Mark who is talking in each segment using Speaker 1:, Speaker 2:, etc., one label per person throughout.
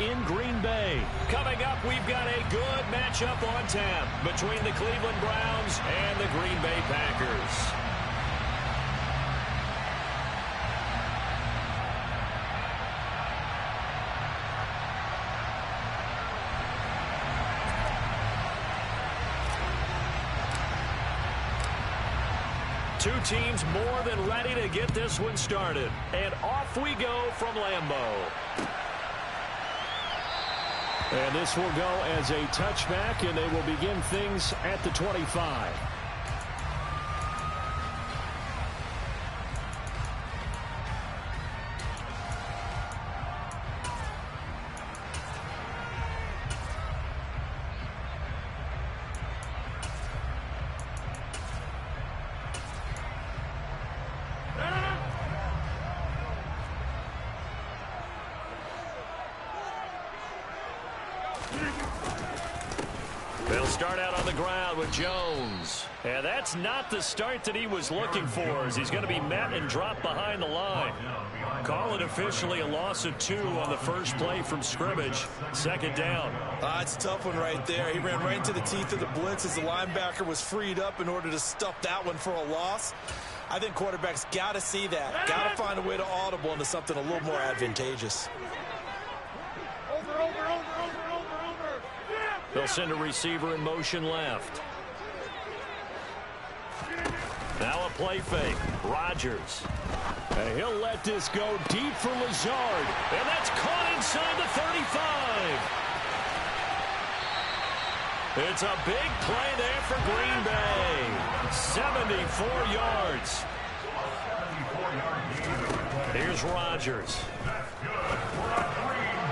Speaker 1: in Green Bay. Coming up, we've got a good matchup on tap between the Cleveland Browns and the Green Bay Packers. Two teams more than ready to get this one started. And off we go from Lambeau. And this will go as a touchback, and they will begin things at the 25. They'll start out on the ground with Jones. And that's not the start that he was looking for, as he's going to be met and dropped behind the line. Call it officially a loss of 2 on the first play from scrimmage. Second down.
Speaker 2: It's a tough one right there. He ran right into the teeth of the blitz as the linebacker was freed up in order to stuff that one for a loss. I think quarterbacks got to see that. Got to find a way to audible into something a little more advantageous.
Speaker 1: They'll send a receiver in motion left. Now a play fake. Rodgers. And he'll let this go deep for Lazard. And that's caught inside the 35. It's a big play there for Green Bay. 74 yards. Here's Rodgers.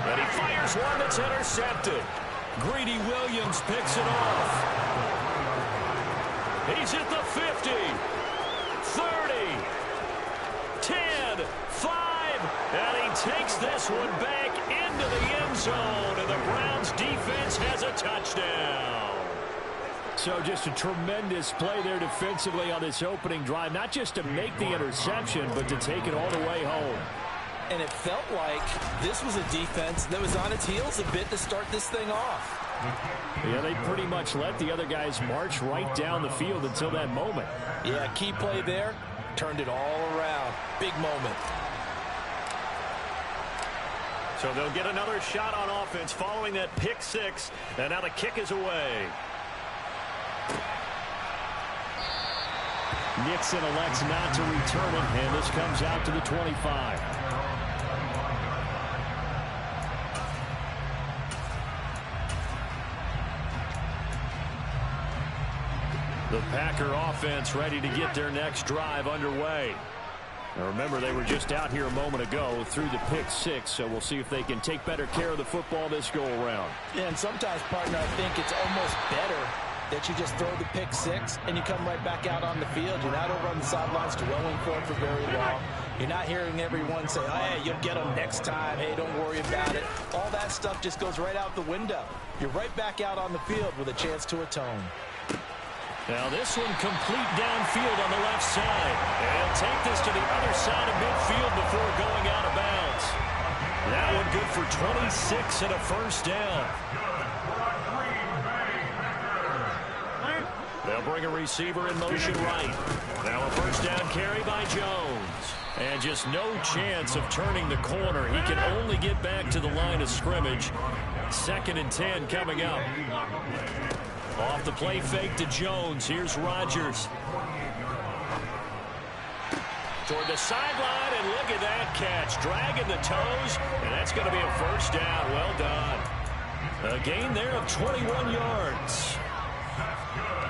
Speaker 1: And he fires one that's intercepted. Greedy Williams picks it off. He's at the 50, 30, 10, 5, and he takes this one back into the end zone, and the Browns defense has a touchdown. So just a tremendous play there defensively on this opening drive, not just to make the interception, but to take it all the way home.
Speaker 2: And it felt like this was a defense that was on its heels a bit to start this thing off.
Speaker 1: Yeah, they pretty much let the other guys march right down the field until that moment.
Speaker 2: Yeah, key play there, turned it all around. Big moment.
Speaker 1: So they'll get another shot on offense following that pick six, and now the kick is away. Nixon elects not to return it, and this comes out to the 25. The Packer offense ready to get their next drive underway. Now remember, they were just out here a moment ago through the pick six, so we'll see if they can take better care of the football this go-around.
Speaker 2: Yeah, and sometimes, partner, I think it's almost better that you just throw the pick six and you come right back out on the field. You're not over on the sidelines dwelling for it for very long. You're not hearing everyone say, oh, hey, you'll get them next time. Hey, don't worry about it. All that stuff just goes right out the window. You're right back out on the field with a chance to atone.
Speaker 1: Now this one complete downfield on the left side. And he'll take this to the other side of midfield before going out of bounds. That one good for 26 and a first down. They'll bring a receiver in motion right. Now a first down carry by Jones. And just no chance of turning the corner. He can only get back to the line of scrimmage. 2nd and 10 coming up. Off the play fake to Jones. Here's Rodgers. Toward the sideline, and look at that catch. Dragging the toes, and that's going to be a first down. Well done. A gain there of 21 yards.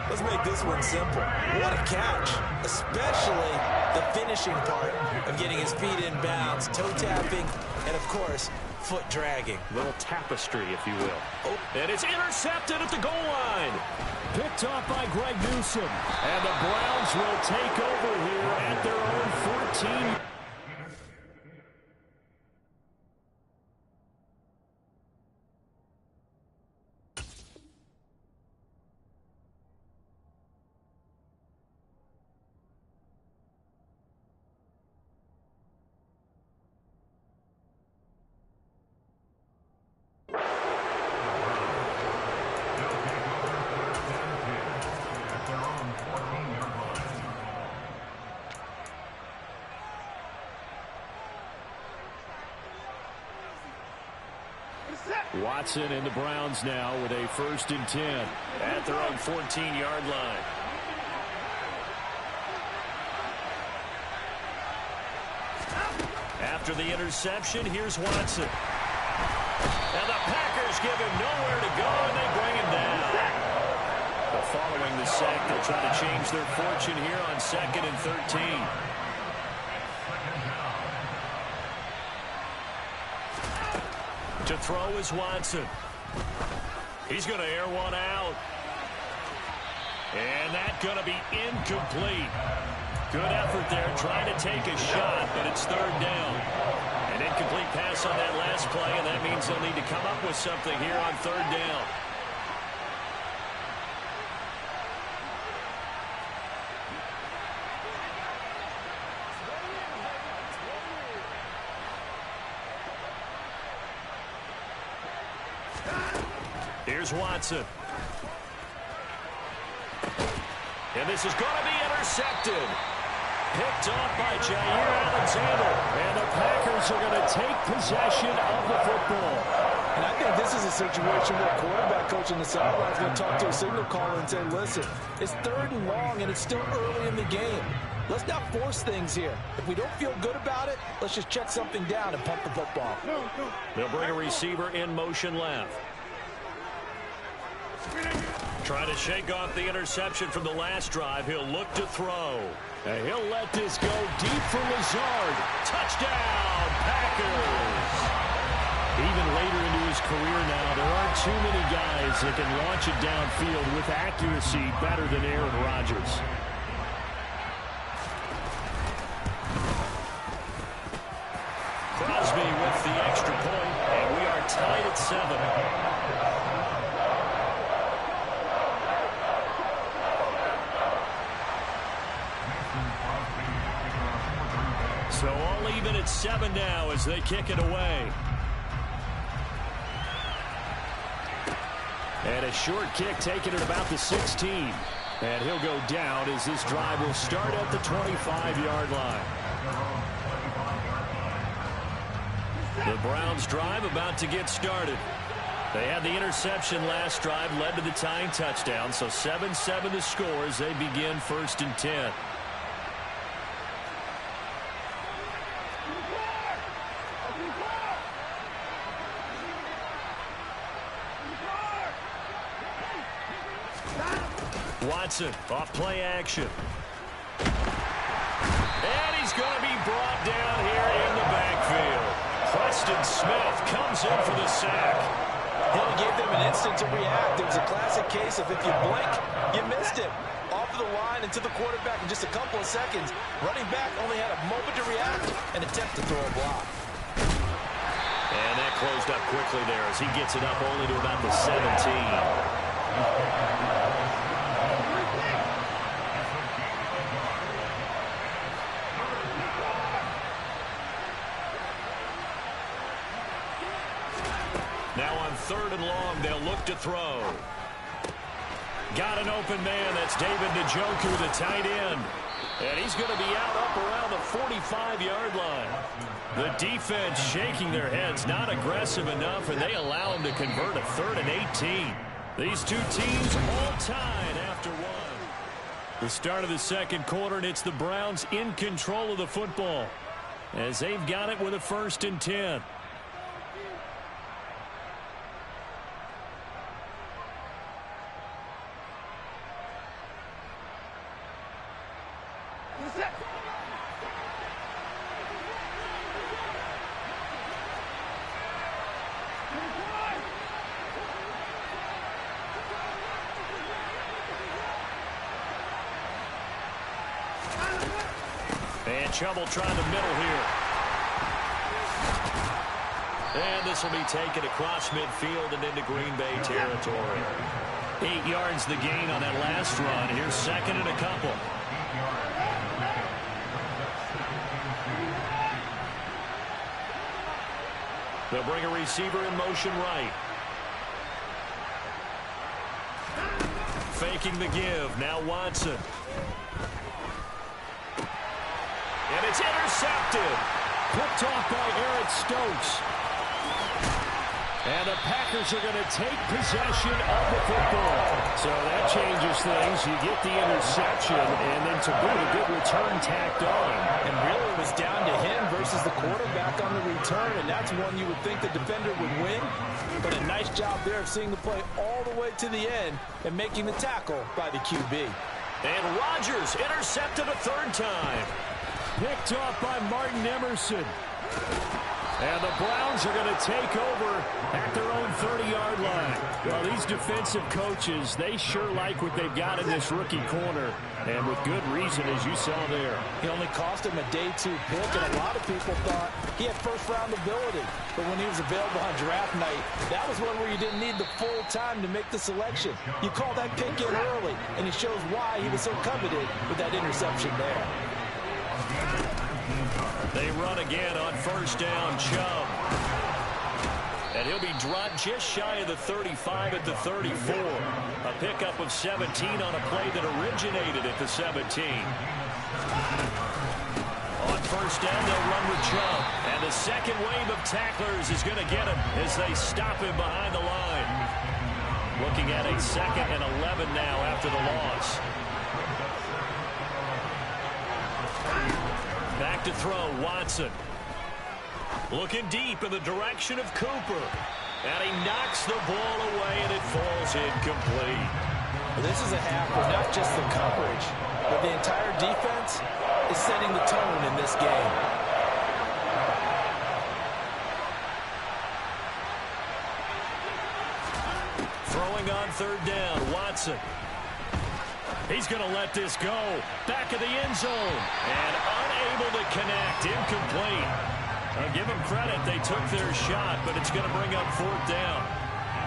Speaker 2: Let's make this one simple. What a catch, especially the finishing part of getting his feet in bounds, toe tapping, and, of course, foot dragging.
Speaker 1: Little tapestry, if you will. Oh, and it's intercepted at the goal line. Picked off by Greg Newsome. And the Browns will take over here at their own 14. Watson and the Browns now with a 1st and 10 at their own 14-yard line. After the interception, here's Watson. And the Packers give him nowhere to go, and they bring him down. But following the sack, they'll try to change their fortune here on 2nd and 13. To throw is Watson. He's going to air one out. And that's going to be incomplete. Good effort there, trying to take a shot, but it's 3rd down. An incomplete pass on that last play, and that means they'll need to come up with something here on 3rd down. Here's Watson. And this is going to be intercepted. Picked off by Jair Alexander. And the Packers are going to take possession of the football.
Speaker 2: And I think this is a situation where quarterback coach on the sideline is going to talk to a signal caller and say, listen, it's 3rd and long and it's still early in the game. Let's not force things here. If we don't feel good about it, let's just check something down and pump the football.
Speaker 1: They'll bring a receiver in motion left. Trying to shake off the interception from the last drive. He'll look to throw. And he'll let this go deep for Lazard. Touchdown, Packers! Even later into his career now, there aren't too many guys that can launch it downfield with accuracy better than Aaron Rodgers. Crosby with the extra point, and we are tied at 7. So all even at 7 now as they kick it away. And a short kick taken at about the 16. And he'll go down as this drive will start at the 25-yard line. The Browns drive about to get started. They had the interception last drive, led to the tying touchdown. So 7-7 the score as they begin 1st and 10. Watson off play action. And he's going to be brought down here in the backfield. Preston Smith comes in for the sack.
Speaker 2: He'll give them an instant to react. It was a classic case of if you blink, you missed it. Off of the line and to the quarterback in just a couple of seconds. Running back only had a moment to react and attempt to throw a block.
Speaker 1: And that closed up quickly there as he gets it up only to about the 17. Now on 3rd and long, they'll look to throw. Got an open man. That's David Njoku, the tight end. And he's going to be out up around the 45-yard line. The defense shaking their heads, not aggressive enough, and they allow him to convert a 3rd and 18. These two teams all tied after one. The start of the 2nd quarter, and it's the Browns in control of the football as they've got it with a 1st and 10. And Chubb will try the middle here. And this will be taken across midfield and into Green Bay territory. 8 yards the gain on that last run. Here's 2nd and a couple. They'll bring a receiver in motion right. Faking the give. Now Watson. And it's intercepted. Picked off by Eric Stokes. And the Packers are going to take possession of the football. So that changes things. You get the interception, and then to boot, a good return tacked on.
Speaker 2: And really it was down to him versus the quarterback on the return, and that's one you would think the defender would win. But a nice job there of seeing the play all the way to the end and making the tackle by the QB.
Speaker 1: And Rodgers intercepted a third time. Picked off by Martin Emerson. And the Browns are going to take over at their own 30-yard line. Well, these defensive coaches, they sure like what they've got in this rookie corner, and with good reason, as you saw there.
Speaker 2: He only cost him a day 2 pick, and a lot of people thought he had first-round ability. But when he was available on draft night, that was one where you didn't need the full time to make the selection. You call that pick in early, and it shows why he was so coveted with that interception there.
Speaker 1: They run again on first down, Chubb. And he'll be dropped just shy of the 35 at the 34. A pickup of 17 on a play that originated at the 17. On first down, they'll run with Chubb. And the second wave of tacklers is going to get him as they stop him behind the line. Looking at a 2nd and 11 now after the loss. Back to throw, Watson. Looking deep in the direction of Cooper. And he knocks the ball away, and it falls incomplete.
Speaker 2: Well, this is a half where not just the coverage, but the entire defense is setting the tone in this game.
Speaker 1: Throwing on third down, Watson. He's going to let this go. Back of the end zone. And unable to connect. Incomplete. I'll give them credit. They took their shot, but it's going to bring up 4th down.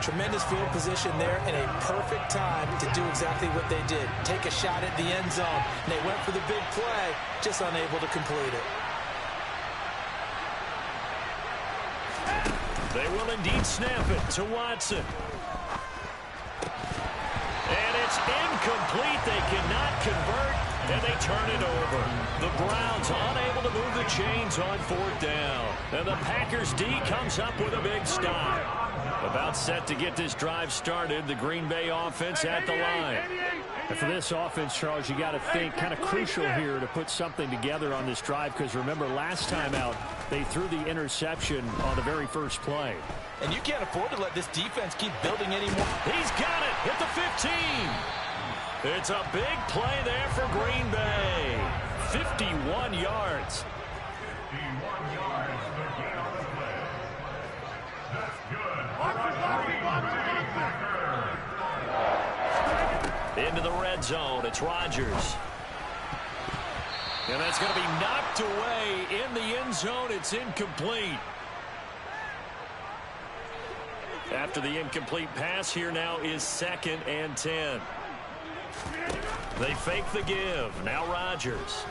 Speaker 2: Tremendous field position there and a perfect time to do exactly what they did. Take a shot at the end zone. And they went for the big play, just unable to complete it.
Speaker 1: They will indeed snap it to Watson. And it's incomplete. They cannot convert, and they turn it over. The Browns unable to move the chains on 4th down. And the Packers D comes up with a big stop. About set to get this drive started, the Green Bay offense at the line.
Speaker 3: And for this offense, Charles, you got to think kind of crucial here to put something together on this drive, because remember last time out, they threw the interception on the very first play.
Speaker 2: And you can't afford to let this defense keep building anymore.
Speaker 1: He's got it at the 15. It's a big play there for Green Bay. 51 yards. Into the red zone, it's Rodgers. And that's going to be knocked away in the end zone. It's incomplete. After the incomplete pass, here now is 2nd and 10. They fake the give. Now Rodgers.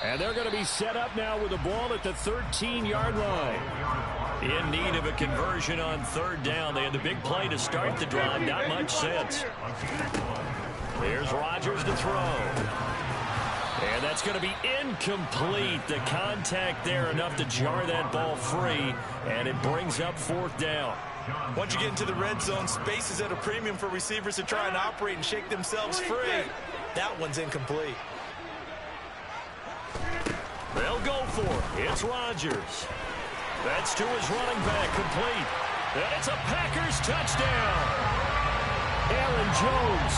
Speaker 1: And they're going to be set up now with the ball at the 13-yard line. In need of a conversion on 3rd down. They had the big play to start the drive. Not much sense. Here's Rodgers to throw. And that's going to be incomplete. The contact there enough to jar that ball free. And it brings up 4th down.
Speaker 2: Once you get into the red zone, space is at a premium for receivers to try and operate and shake themselves free. That one's incomplete.
Speaker 1: They'll go for it. It's Rodgers. That's to his running back, complete. And it's a Packers touchdown. Aaron Jones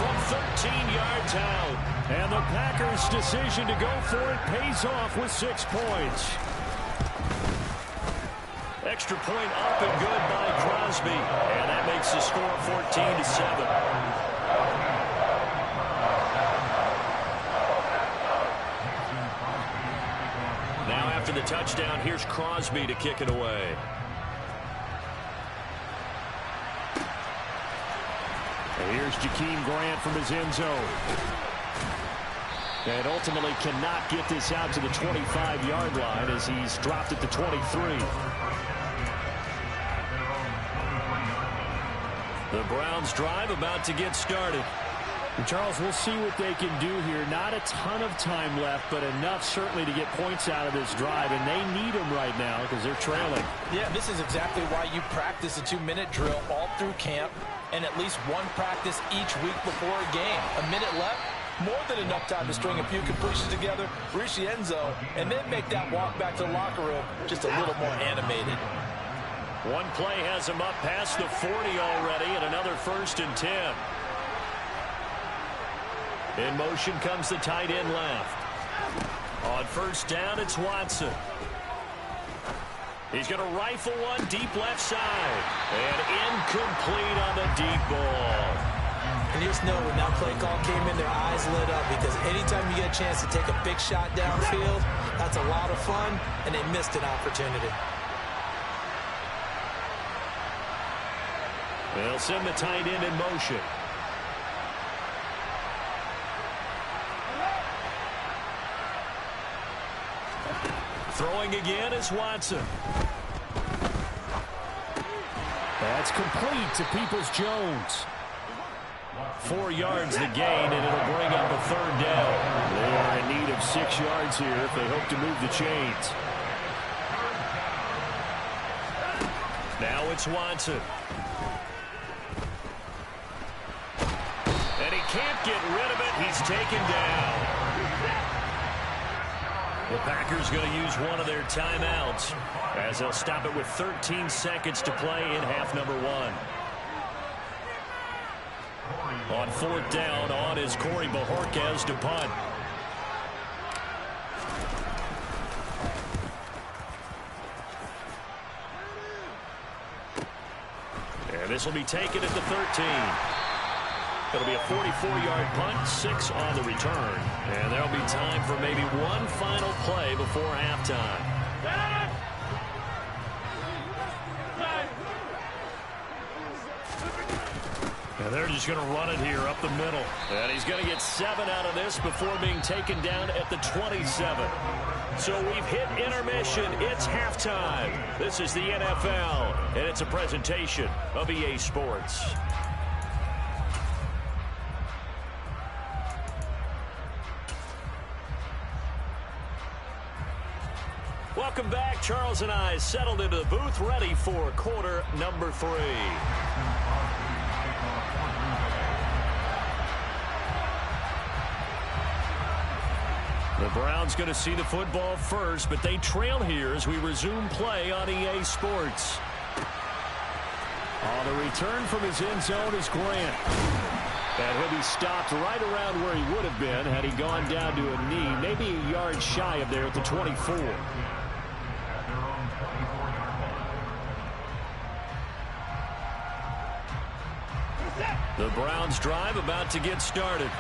Speaker 1: from 13 yards out. And the Packers' decision to go for it pays off with 6 points. Extra point up and good by Crosby. And that makes the score 14-7. Now after the touchdown, here's Crosby to kick it away.
Speaker 3: And here's Jakeem Grant from his end zone. And ultimately cannot get this out to the 25-yard line as he's dropped it to 23.
Speaker 1: The Browns drive about to get started.
Speaker 3: And Charles, we'll see what they can do here. Not a ton of time left, but enough certainly to get points out of this drive, and they need them right now because they're trailing.
Speaker 2: Yeah, this is exactly why you practice a 2-minute drill all through camp and at least one practice each week before a game. A minute left, more than enough time to string a few completions together, reach the end zone, and then make that walk back to the locker room just a little more animated.
Speaker 1: One play has him up past the 40 already, and another 1st and 10. In motion comes the tight end left. On 1st down, it's Watson. He's going to rifle one deep left side. And incomplete on the deep ball.
Speaker 2: And you just know when that play call came in, their eyes lit up, because anytime you get a chance to take a big shot downfield, that's a lot of fun, and they missed an opportunity.
Speaker 1: They'll send the tight end in motion. Throwing again is Watson.
Speaker 3: That's complete to Peoples-Jones.
Speaker 1: 4 yards the gain, and it'll bring up a 3rd down.
Speaker 3: They are in need of 6 yards here if they hope to move the chains.
Speaker 1: Now it's Watson. And he can't get rid of it. He's taken down. The Packers going to use one of their timeouts as they'll stop it with 13 seconds to play in half number 1. On 4th down, on is Corey Bojorquez to punt. And this will be taken at the 13. It'll be a 44-yard punt, 6 on the return. And there'll be time for maybe one final play before halftime. And they're just going to run it here up the middle. And he's going to get 7 out of this before being taken down at the 27. So we've hit intermission. It's halftime. This is the NFL, and it's a presentation of EA Sports. Welcome back. Charles and I settled into the booth, ready for quarter number 3. The Browns going to see the football first, but they trail here as we resume play on EA Sports.
Speaker 3: On the return from his end zone is Grant. And he'll be stopped right around where he would have been had he gone down to a knee, maybe a yard shy of there at the 24.
Speaker 1: The Browns drive about to get started.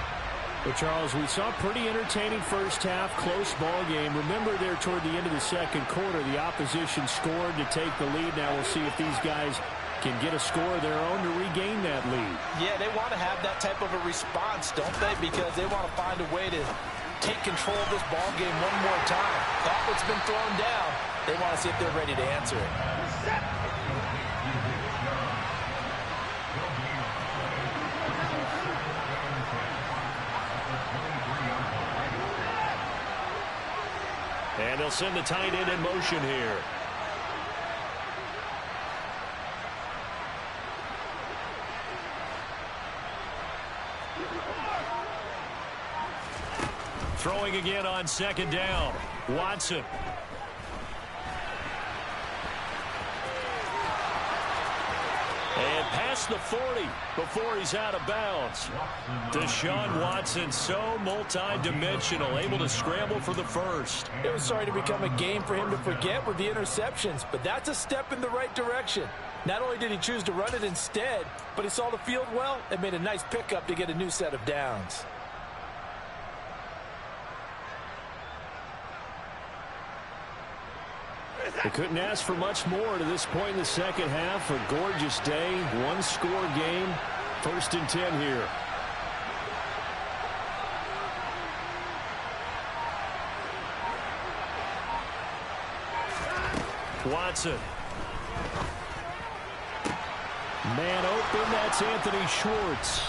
Speaker 3: But, Charles, we saw a pretty entertaining first half, close ball game. Remember there toward the end of the second quarter, the opposition scored to take the lead. Now we'll see if these guys can get a score of their own to regain that lead.
Speaker 2: Yeah, they want to have that type of a response, don't they? Because they want to find a way to take control of this ball game one more time. Gauntlet's been thrown down. They want to see if they're ready to answer it.
Speaker 1: And they'll send the tight end in motion here. Throwing again on 2nd down. Watson. And past the 40 before he's out of bounds. Deshaun Watson, so multi-dimensional, able to scramble for the first.
Speaker 2: It was starting to become a game for him to forget with the interceptions, but that's a step in the right direction. Not only did he choose to run it instead, but he saw the field well and made a nice pickup to get a new set of downs.
Speaker 3: They couldn't ask for much more to this point in the second half. A gorgeous day, one-score game, 1st and 10 here.
Speaker 1: Watson.
Speaker 3: Man open, that's Anthony Schwartz.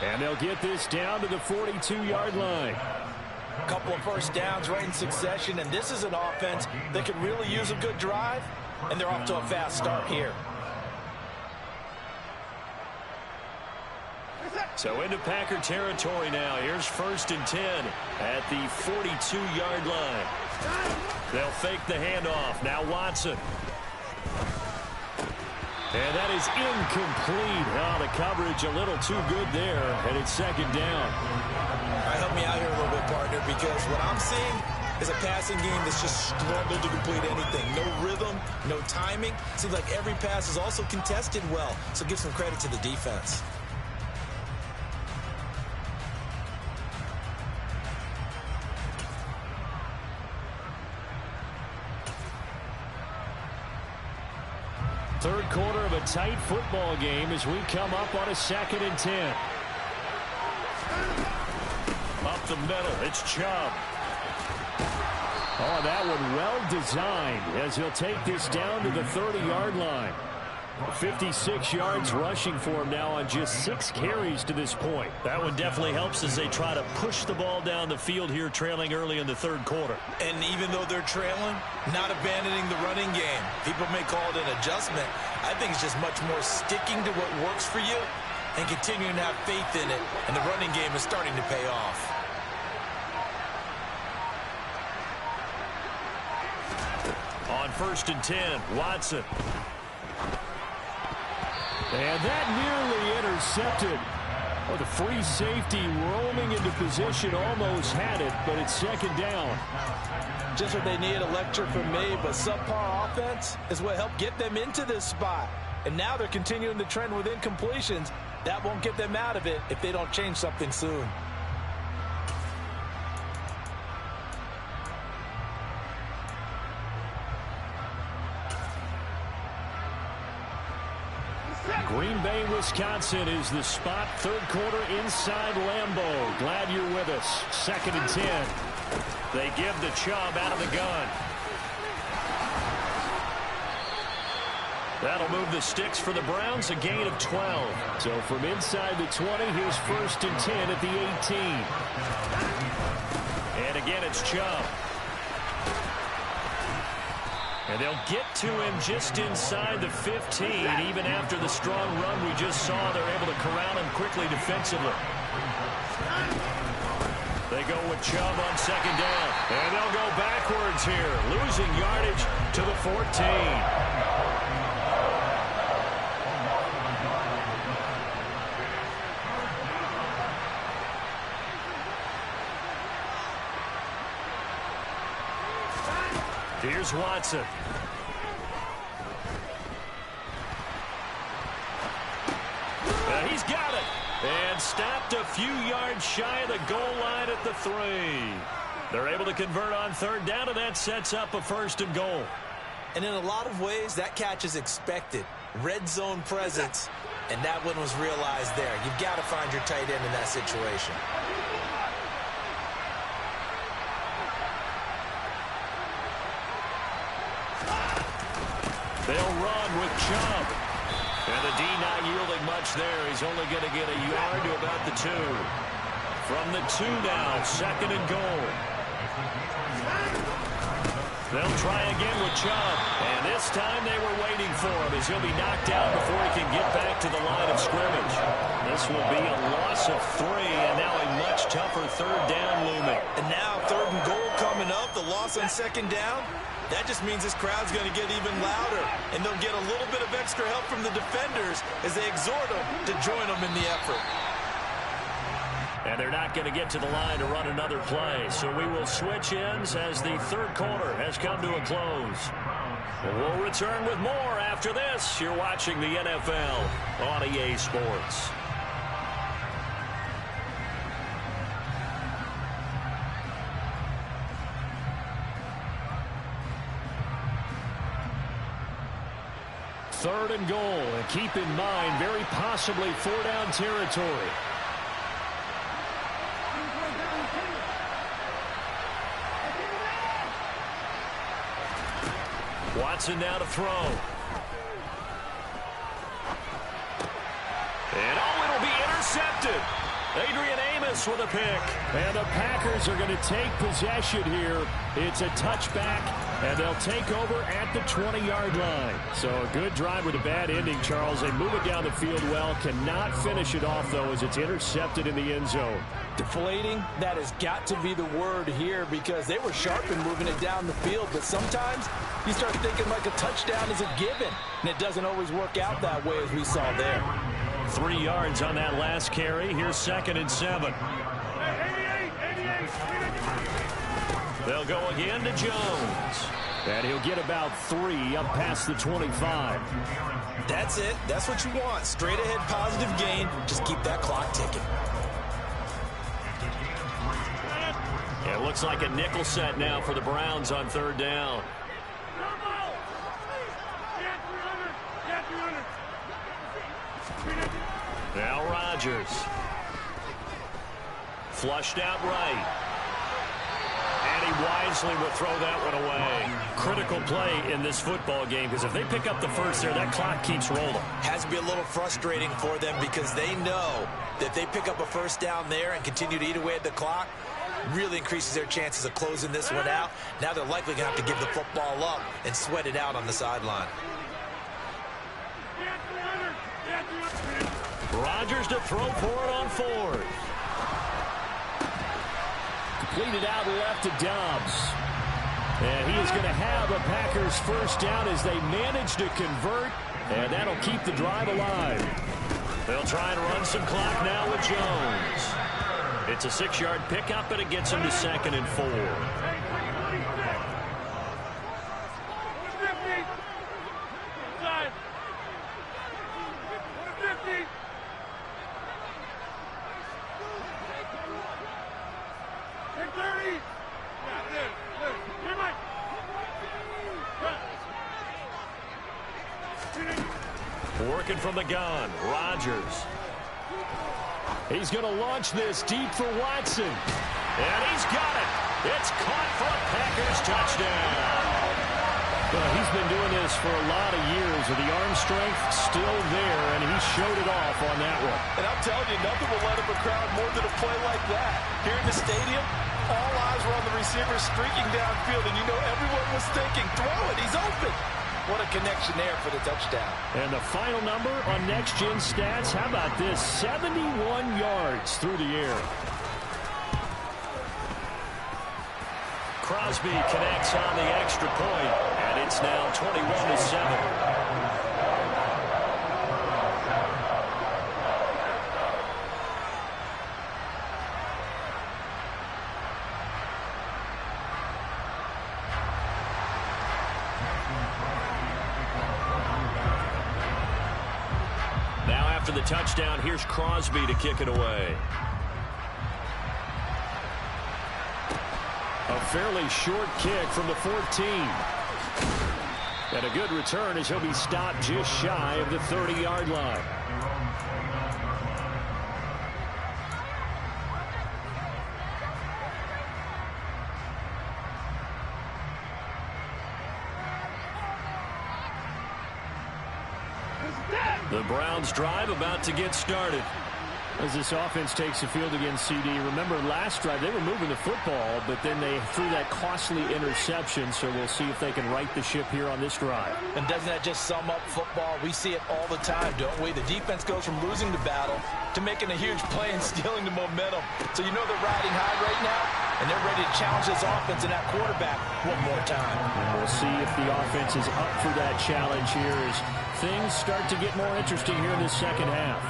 Speaker 3: And they'll get this down to the 42-yard line.
Speaker 2: A couple of first downs right in succession, and this is an offense that could really use a good drive, and they're off to a fast start here.
Speaker 1: So into Packer territory now. Here's 1st and 10 at the 42-yard line. They'll fake the handoff. Now Watson. And that is incomplete. Oh, the coverage a little too good there, and it's 2nd down.
Speaker 2: All right, help me out here a little bit, partner, because what I'm seeing is a passing game that's just struggled to complete anything. No rhythm, no timing. Seems like every pass is also contested well, so give some credit to the defense.
Speaker 3: Third quarter of a tight football game as we come up on a 2nd and 10.
Speaker 1: Up the middle, it's Chubb.
Speaker 3: Oh, that one well designed as he'll take this down to the 30-yard line. 56 yards rushing for him now on just 6 carries to this point.
Speaker 1: That one definitely helps as they try to push the ball down the field here, trailing early in the 3rd quarter.
Speaker 2: And even though they're trailing, not abandoning the running game. People may call it an adjustment. I think it's just much more sticking to what works for you and continuing to have faith in it. And the running game is starting to pay off.
Speaker 1: On 1st and 10, Watson.
Speaker 3: And that nearly intercepted. Oh, the free safety roaming into position almost had it, but it's 2nd down.
Speaker 2: Just what they need, a lecture from me, but subpar offense is what helped get them into this spot. And now they're continuing the trend with incompletions. That won't get them out of it if they don't change something soon.
Speaker 3: Green Bay, Wisconsin is the spot. 3rd quarter inside Lambeau. Glad you're with us. 2nd and 10.
Speaker 1: They give the Chubb out of the gun. That'll move the sticks for the Browns, a gain of 12.
Speaker 3: So from inside the 20, here's 1st and 10 at the 18.
Speaker 1: And again, it's Chubb. And they'll get to him just inside the 15. Even after the strong run we just saw, they're able to corral him quickly defensively. They go with Chubb on 2nd down. And they'll go backwards here, losing yardage to the 14. Here's Watson. And he's got it. And stopped a few yards shy of the goal line at the 3. They're able to convert on 3rd down, and that sets up a 1st and goal.
Speaker 2: And in a lot of ways, that catch is expected. Red zone presence, and that one was realized there. You've got to find your tight end in that situation.
Speaker 1: They'll run with Chubb. And the D not yielding much there. He's only going to get a yard to about the 2. From the 2 now, 2nd and goal. They'll try again with Chubb. And this time they were waiting for him as he'll be knocked down before he can get back to the line of scrimmage. This will be a loss of 3, and now a much tougher 3rd down looming.
Speaker 2: And now 3rd and goal coming up, the loss on 2nd down. That just means this crowd's going to get even louder, and they'll get a little bit of extra help from the defenders as they exhort them to join them in the effort.
Speaker 1: And they're not going to get to the line to run another play, so we will switch ends as the 3rd quarter has come to a close. We'll return with more after this. You're watching the NFL on EA Sports.
Speaker 3: Third and goal, and keep in mind, very possibly 4-down territory.
Speaker 1: Watson now to throw. And oh, it'll be intercepted. Adrian Amos with a pick.
Speaker 3: And the Packers are going to take possession here. It's a touchback, and they'll take over at the 20-yard line. So a good drive with a bad ending, Charles. They move it down the field well. Cannot finish it off, though, as it's intercepted in the end zone.
Speaker 2: Deflating, that has got to be the word here because they were sharp in moving it down the field. But sometimes you start thinking like a touchdown is a given, and it doesn't always work out that way as we saw there.
Speaker 1: 3 yards on that last carry. Here's 2nd and 7. They'll go again to Jones.
Speaker 3: And he'll get about 3 up past the 25.
Speaker 2: That's it. That's what you want. Straight ahead positive gain. Just keep that clock ticking.
Speaker 1: It looks like a nickel set now for the Browns on 3rd down. Now Rodgers. Flushed out right. And he wisely will throw that one away. Critical play in this football game because if they pick up the first there, that clock keeps rolling.
Speaker 2: Has to be a little frustrating for them because they know that they pick up a first down there and continue to eat away at the clock, really increases their chances of closing this one out. Now they're likely going to have to give the football up and sweat it out on the sideline.
Speaker 1: Rodgers to throw for it on 4th.
Speaker 3: Completed out left to Dobbs. And he is going to have a Packers first down as they manage to convert. And that'll keep the drive alive.
Speaker 1: They'll try and run some clock now with Jones. It's a 6-yard pickup, and it gets him to 2nd and 4. Working from the gun, Rodgers.
Speaker 3: He's going to launch this deep for Watson.
Speaker 1: And he's got it. It's caught for a Packers touchdown.
Speaker 3: Well, he's been doing this for a lot of years, with the arm strength still there, and he showed it off on that one.
Speaker 2: And I'm telling you, nothing will let up a crowd more than a play like that. Here in the stadium, all eyes were on the receiver streaking downfield, and you know everyone was thinking, throw it, he's open. What a connection there for the touchdown.
Speaker 3: And the final number on Next Gen Stats, how about this? 71 yards through the air.
Speaker 1: Crosby connects on the extra point, and it's now 21-7. After the touchdown, here's Crosby to kick it away.
Speaker 3: A fairly short kick from the 14. And a good return as he'll be stopped just shy of the 30-yard line.
Speaker 1: The Browns drive about to get started.
Speaker 3: As this offense takes the field against CD, remember last drive they were moving the football, but then they threw that costly interception, so we'll see if they can right the ship here on this drive.
Speaker 2: And doesn't that just sum up football? We see it all the time, don't we? The defense goes from losing the battle to making a huge play and stealing the momentum. So you know they're riding high right now, and they're ready to challenge this offense and that quarterback one more time.
Speaker 3: And we'll see if the offense is up for that challenge here as things start to get more interesting here in this second half.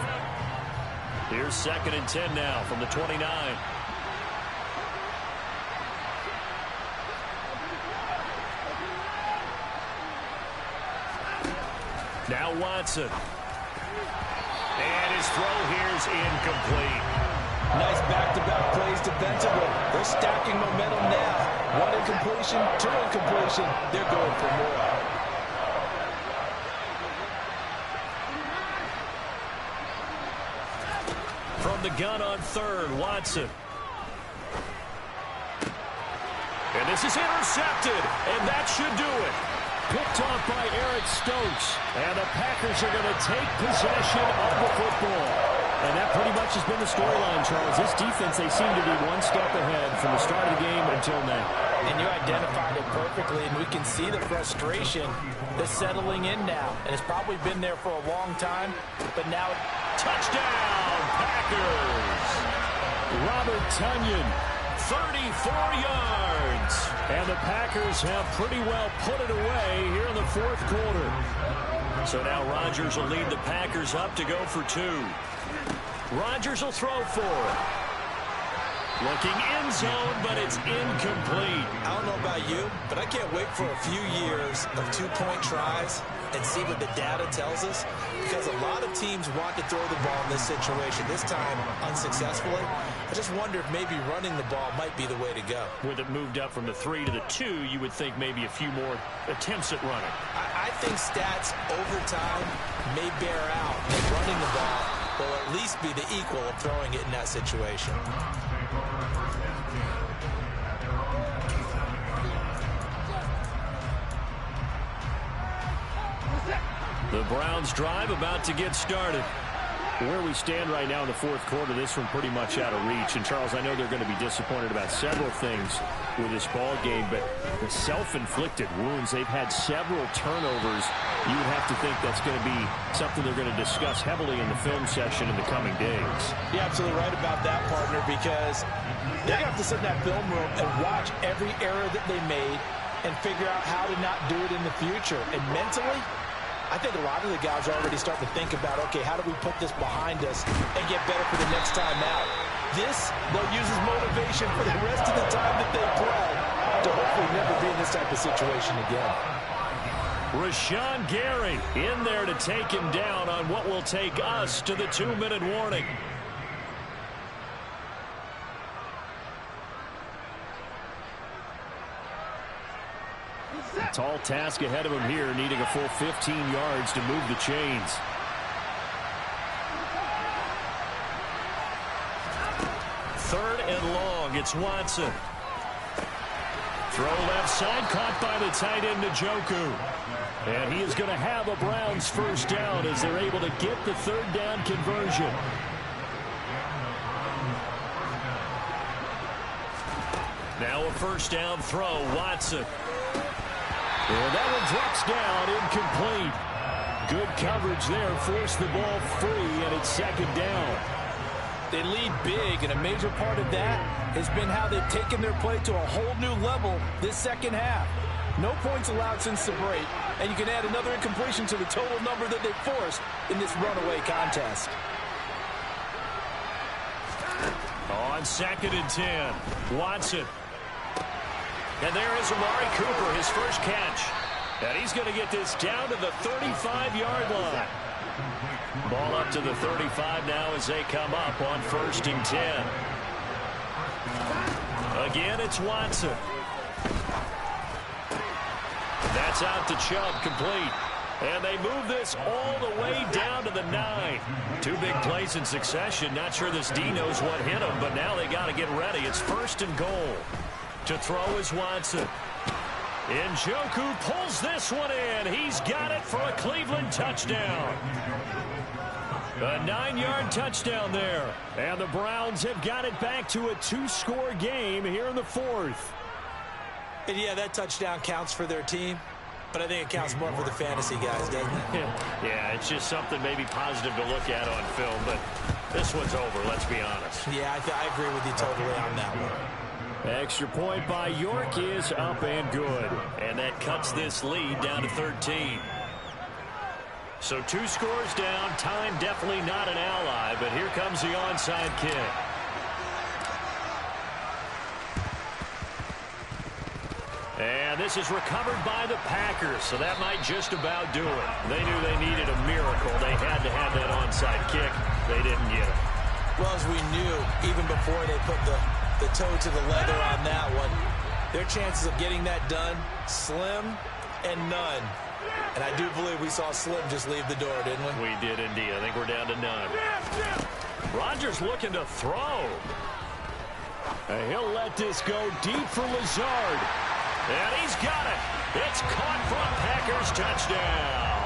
Speaker 1: Here's 2nd and 10 now from the 29. Now Watson. And his throw here's incomplete.
Speaker 2: Nice back-to-back plays defensively. They're stacking momentum now. 1 incompletion, 2 incompletion. They're going for more.
Speaker 1: From the gun on 3rd, Watson. And this is intercepted, and that should do it.
Speaker 3: Picked off by Eric Stokes, and the Packers are going to take possession of the football. And that pretty much has been the storyline, Charles. This defense, they seem to be one step ahead from the start of the game until now.
Speaker 2: And you identified it perfectly, and we can see the frustration that's settling in now. And it's probably been there for a long time, but now
Speaker 1: Touchdown, Packers!
Speaker 3: Robert Tonyan,
Speaker 1: 34 yards.
Speaker 3: and the Packers have pretty well put it away here in the fourth quarter.
Speaker 1: So now Rodgers will lead the Packers up to go for 2. Rodgers will throw for it. Looking end zone, but it's incomplete.
Speaker 2: I don't know about you, but I can't wait for a few years of 2-point tries and see what the data tells us, because a lot of teams want to throw the ball in this situation, this time unsuccessfully. I just wonder if maybe running the ball might be the way to go.
Speaker 1: With it moved up from the 3 to the 2, you would think maybe a few more attempts at running.
Speaker 2: I think stats over time may bear out that running the ball will at least be the equal of throwing it in that situation.
Speaker 1: The Browns drive about to get started.
Speaker 3: Where we stand right now in the fourth quarter, this one pretty much out of reach. And, Charles, I know they're going to be disappointed about several things with this ball game, but the self-inflicted wounds, they've had several turnovers. You would have to think that's going to be something they're going to discuss heavily in the film session in the coming days.
Speaker 2: You're absolutely right about that, partner, because they're going to have to sit in that film room and watch every error that they made and figure out how to not do it in the future. And mentally, I think a lot of the guys are already starting to think about, okay, how do we put this behind us and get better for the next time out? This, they'll use as motivation for the rest of the time that they play to hopefully never be in this type of situation again.
Speaker 1: Rashawn Gary in there to take him down on what will take us to the 2-minute warning.
Speaker 3: Tall task ahead of him here, needing a full 15 yards to move the chains.
Speaker 1: Third and long, it's Watson. Throw left side, caught by the tight end Njoku. And he is going to have a Browns first down as they're able to get the third down conversion. Now a first down throw, Watson. And that one drops down, incomplete. Good coverage there, forced the ball free, and it's second down.
Speaker 2: They lead big, and a major part of that has been how they've taken their play to a whole new level this second half. No points allowed since the break, and you can add another incompletion to the total number that they forced in this runaway contest.
Speaker 1: On second and 10, Watson. And there is Amari Cooper, his first catch. And he's going to get this down to the 35-yard line. Ball up to the 35 now as they come up on first and 10. Again, it's Watson. That's out to Chubb, complete. And they move this all the way down to the 9. 2 big plays in succession. Not sure this D knows what hit him, but now they got to get ready. It's first and goal. To throw is Watson. Njoku pulls this one in. He's got it for a Cleveland touchdown. A 9-yard touchdown there. And the Browns have got it back to a 2-score game here in the fourth.
Speaker 2: And yeah, that touchdown counts for their team, but I think it counts more for the fantasy guys, doesn't it?
Speaker 1: Yeah, it's just something maybe positive to look at on film, but this one's over, let's be honest.
Speaker 2: Yeah, I agree with you totally on that one.
Speaker 3: Extra point by York is up and good.
Speaker 1: And that cuts this lead down to 13. So 2 scores down. Time definitely not an ally, but here comes the onside kick. And this is recovered by the Packers, so that might just about do it. They knew they needed a miracle. They had to have that onside kick. They didn't get it.
Speaker 2: Well, as we knew, even before they put the toe to the leather on that one, their chances of getting that done, slim and none. And I do believe we saw Slim just leave the door, didn't we?
Speaker 1: We did indeed. I think we're down to none. Rodgers looking to throw.
Speaker 3: And he'll let this go deep for Lazard.
Speaker 1: And he's got it. It's caught for a Packers touchdown.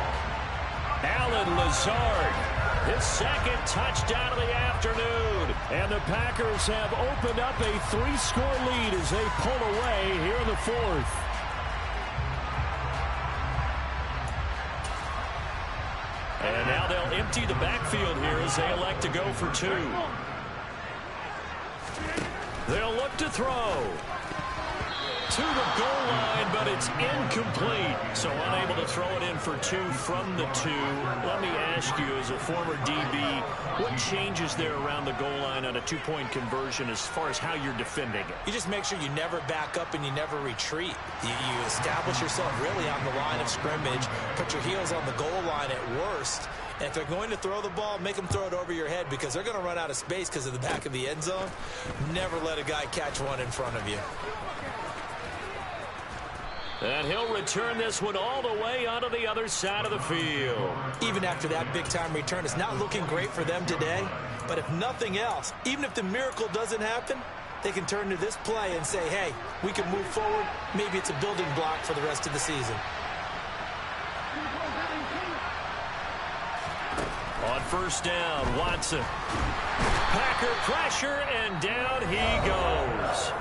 Speaker 1: Allen Lazard His second touchdown of the afternoon.
Speaker 3: And the Packers have opened up a 3-score lead as they pull away here in the fourth.
Speaker 1: And now they'll empty the backfield here as they elect to go for 2. They'll look to throw. To the goal line, but it's incomplete. So unable to throw it in for 2 from the 2. Let me ask you, as a former DB, what changes there around the goal line on a 2-point conversion as far as how you're defending it?
Speaker 2: You just make sure you never back up and you never retreat. You establish yourself really on the line of scrimmage, put your heels on the goal line at worst. And if they're going to throw the ball, make them throw it over your head because they're going to run out of space because of the back of the end zone. Never let a guy catch one in front of you.
Speaker 1: And he'll return this one all the way onto the other side of the field.
Speaker 2: Even after that big-time return, it's not looking great for them today. But if nothing else, even if the miracle doesn't happen, they can turn to this play and say, hey, we can move forward. Maybe it's a building block for the rest of the season.
Speaker 1: On first down, Watson. Packer pressure, and down he goes.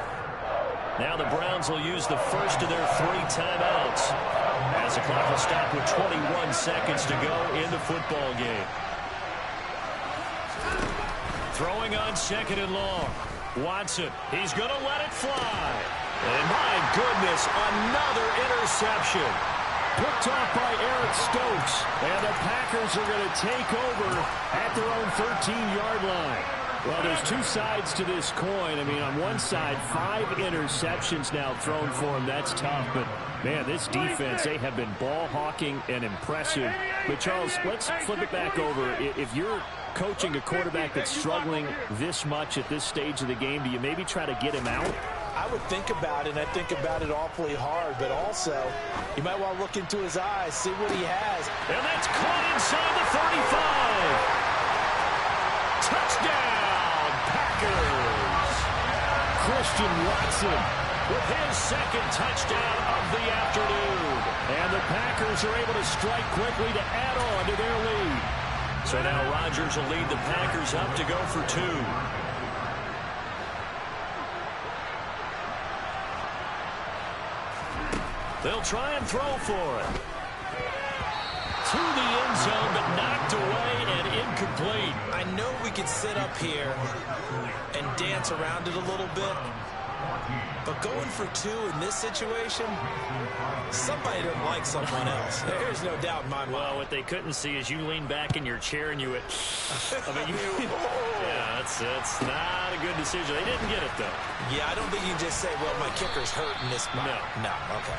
Speaker 1: Now the Browns will use the first of their 3 timeouts as the clock will stop with 21 seconds to go in the football game. Throwing on 2nd and long. Watson, he's going to let it fly. And my goodness, another interception.
Speaker 3: Picked off by Eric Stokes. And the Packers are going to take over at their own 13-yard line. Well, there's 2 sides to this coin. I mean, on one side, 5 interceptions now thrown for him. That's tough. But, man, this defense, they have been ball hawking and impressive. But, Charles, let's flip it back over. If you're coaching a quarterback that's struggling this much at this stage of the game, do you maybe try to get him out?
Speaker 2: I would think about it, and I think about it awfully hard. But also, you might want to look into his eyes, see what he has.
Speaker 1: And that's caught inside the 35. Touchdown! Christian Watson with his 2nd touchdown of the afternoon.
Speaker 3: And the Packers are able to strike quickly to add on to their lead.
Speaker 1: So now Rodgers will lead the Packers up to go for 2. They'll try and throw for it. To the end zone, but knocked away and incomplete.
Speaker 2: I know we could sit up here and dance around it a little bit, but going for 2 in this situation, somebody doesn't like someone else. There's no doubt in my mind.
Speaker 1: Well, what they couldn't see is you lean back in your chair and you went, yeah, that's not a good decision. They didn't get it, though.
Speaker 2: Yeah, I don't think you can just say, well, my kicker's hurt in this spot.
Speaker 1: No.
Speaker 2: No, okay.